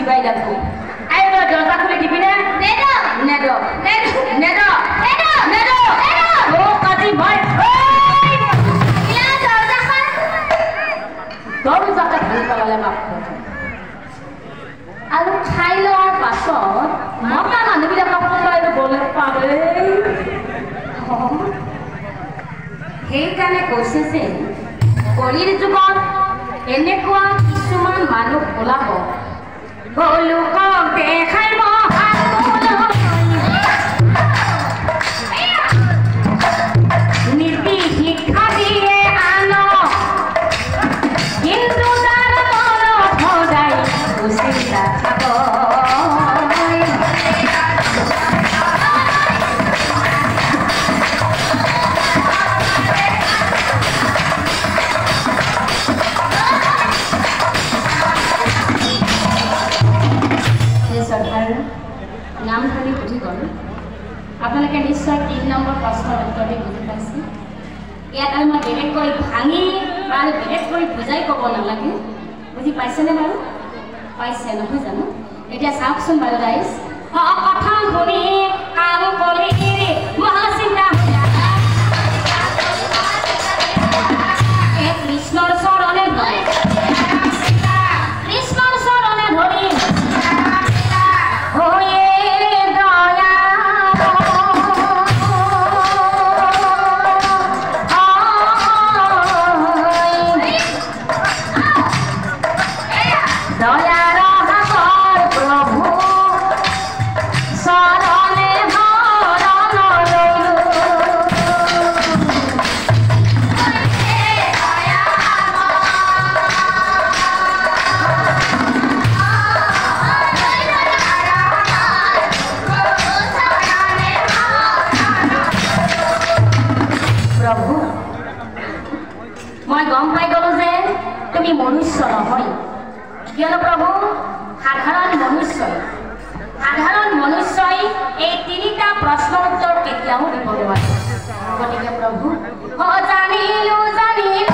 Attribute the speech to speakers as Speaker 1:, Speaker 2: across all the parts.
Speaker 1: চিবাই যাবো আই তো দরজা খুলে দিবি না নেদ নেদ নেদ নেদ নেদ নেদ ও কাটি ভাই ইয়া দরজা খান দরজাটা খুলে পেলালে মাপ আৰু খাই লোৱাৰ পাছত মতা মানুহবিলাকক কোনোবাই গ'লে পাৰে সেইকাৰণে কৈছে যে কলিৰ যুগত এনেকুৱা কিছুমান মানুহ ওলাব লোকক দেখাই নীতি শিক্ষা দিয়ে আনক কিন্তু তাৰ মনত সদায় চিন্তা থাক নাম ধৰি বুজি গ'ল আপোনালোকে নিশ্চয় ৩ নম্বৰ প্ৰশ্নৰ উত্তৰটো বুজি পাইছে ইয়াত আৰু মই বেলেগ কৰি ভাঙি আৰু বেলেগ কৰি বুজাই ক'ব নালাগে বুজি পাইছেনে বাৰু পাইছে নহয় জানো এতিয়া চাওকচোন বাৰু ৰাইজ কথা শুনি কাম কৰি মহাচিন্তা কৃষ্ণৰ চৰণে ধৰি কৃষ্ণৰ চৰণে ধৰি মই গম পাই গলো যে তুমি মনুষ্য নহয় কিয়নো প্ৰভু সাধাৰণ মনুষ্যই এই ৩টা প্ৰশ্নৰ উত্তৰ কেতিয়াও দিব নোৱাৰে গতিকে প্ৰভু জানিলো জানিলো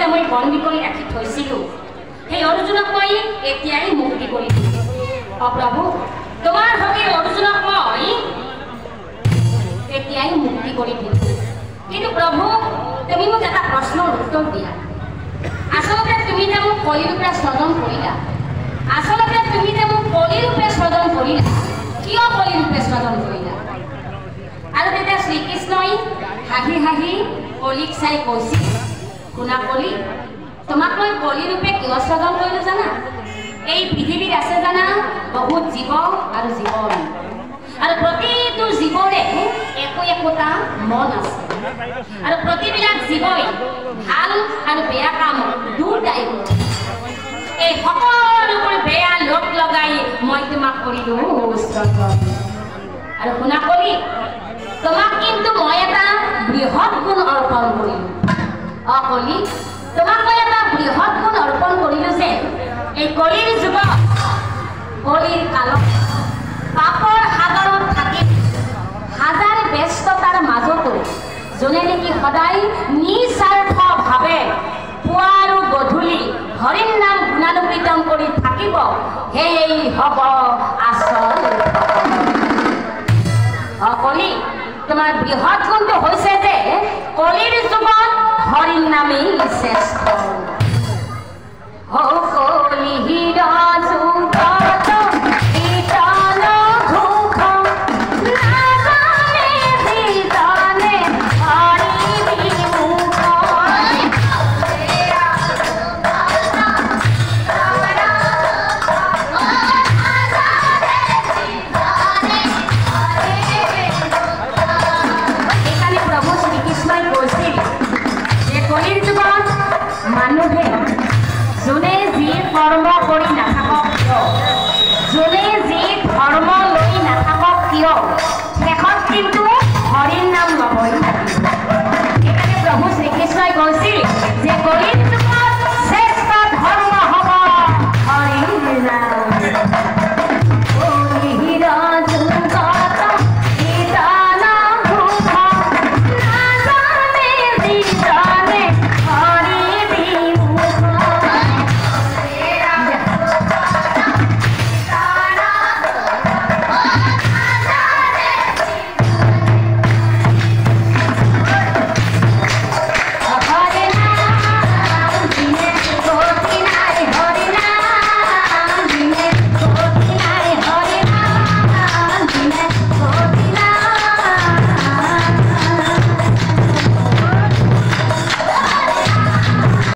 Speaker 1: তুমি বন্দী কৰি ৰাখি থৈছিলোঁ সেই অৰ্জুনক মই এতিয়াই মুক্তি কৰি দিছোঁ প্ৰভু তোমাৰ সখী অৰ্জুনক মই এতিয়াই মুক্তি কৰি দিছোঁ কিন্তু প্ৰভু তুমি মোক এটা প্ৰশ্নৰ উত্তৰ দিয়া আচলতে তুমি যে মোক কলিৰূপে স্বজন কৰিলা কিয় কলিৰূপে স্বজন কৰিলা আৰু তেতিয়া শ্ৰীকৃষ্ণই হাঁহি হাঁহি কলিক চাই কৈছিল শুনা কলি তোমাক মই কলিৰূপে কিয় স্বজন কৰিলোঁ জানা এই পৃথিৱীত আছে জানা বহুত জীৱ আৰু জীৱন আৰু প্ৰতিটো জীৱৰে একোটা মন আছে আৰু প্ৰতিবিলাক জীৱই ভাল আৰু বেয়া কাম দুটাই এই সকলোবোৰ বেয়া লগ লগাই মই তোমাক কৰিলোঁ আৰু শুনা কলি তোমাক কিন্তু মই এটা বৃহৎ গুণ অৰ্পণ কৰিলোঁ কলি তোমাক মই এটা বৃহৎ গুণ অৰ্পণ কৰিলোঁ যে এই কলিৰ যুগত কলিৰ কালত পাপৰ সাগৰত থাকি হাজাৰ ব্যস্ততাৰ মাজতো যোনে নেকি সদায় নিস্বাৰ্থভাৱে পুৱা আৰু গধূলি হৰিৰ নাম গুণানুকীৰ্তন কৰি থাকিব সেই হ'ব আচল কলি তোমাৰ বৃহৎ গুণটো হৈছে যে কলিৰ যুগত হৰিৰ নামেই শ্ৰেষ্ঠ কলি হীৰা